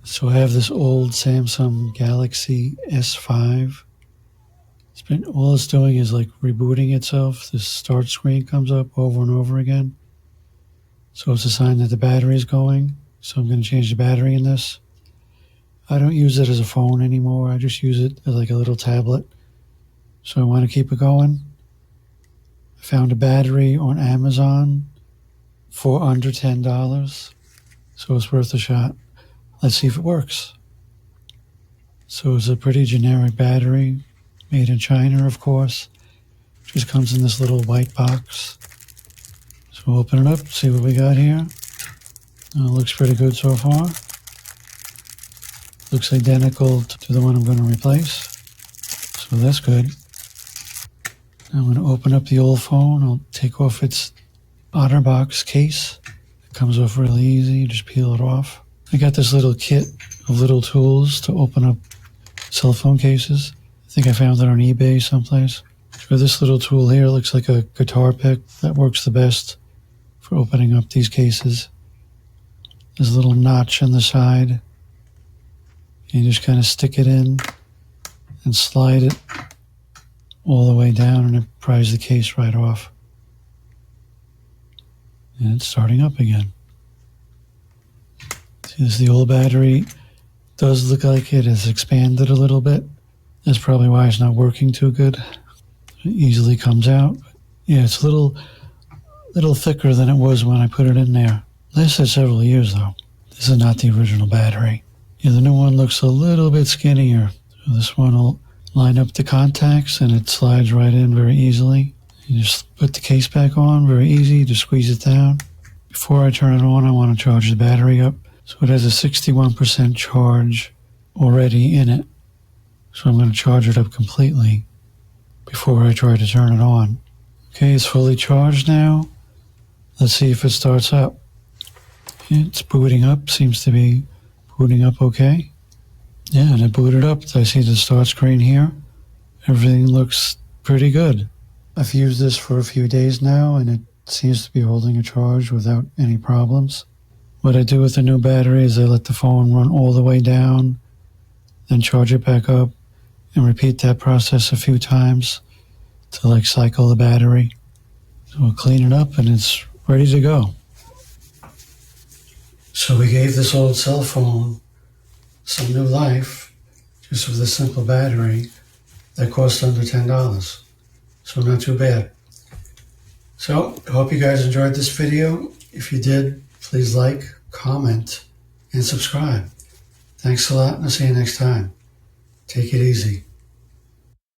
So I have this old Samsung Galaxy S5. All it's doing is like rebooting itself. This start screen comes up over and over again. So it's a sign that the battery is going. So I'm going to change the battery in this. I don't use it as a phone anymore. I just use it as like a little tablet. So I want to keep it going. I found a battery on Amazon for under $10. So it's worth a shot. Let's see if it works. So it's a pretty generic battery, made in China, of course. Just comes in this little white box. So we'll open it up, see what we got here. It looks pretty good so far. Looks identical to the one I'm going to replace. So that's good. I'm going to open up the old phone. I'll take off its OtterBox case. It comes off really easy. Just peel it off. I got this little kit of little tools to open up cell phone cases. I think I found it on eBay someplace. So this little tool here looks like a guitar pick. That works the best for opening up these cases. There's a little notch on the side. You just kind of stick it in and slide it all the way down, and it pries the case right off. And it's starting up again. See, this is the old battery. Does look like it has expanded a little bit. That's probably why it's not working too good. It easily comes out. Yeah, it's a little thicker than it was when I put it in there. Lasted several years though. This is not the original battery. Yeah, the new one looks a little bit skinnier. So this one will line up the contacts and it slides right in very easily. You just put the case back on, very easy, just squeeze it down. Before I turn it on, I want to charge the battery up. So it has a 61% charge already in it. So I'm going to charge it up completely before I try to turn it on. Okay, it's fully charged now. Let's see if it starts up. It's booting up, seems to be booting up okay. Yeah, and it booted up. I see the start screen here. Everything looks pretty good. I've used this for a few days now, and it seems to be holding a charge without any problems. What I do with the new battery is I let the phone run all the way down, then charge it back up, and repeat that process a few times to like cycle the battery. So we'll clean it up and it's ready to go. So we gave this old cell phone some new life just with a simple battery that cost under $10. So not too bad. So I hope you guys enjoyed this video. If you did, please like, comment, and subscribe. Thanks a lot, and I'll see you next time. Take it easy.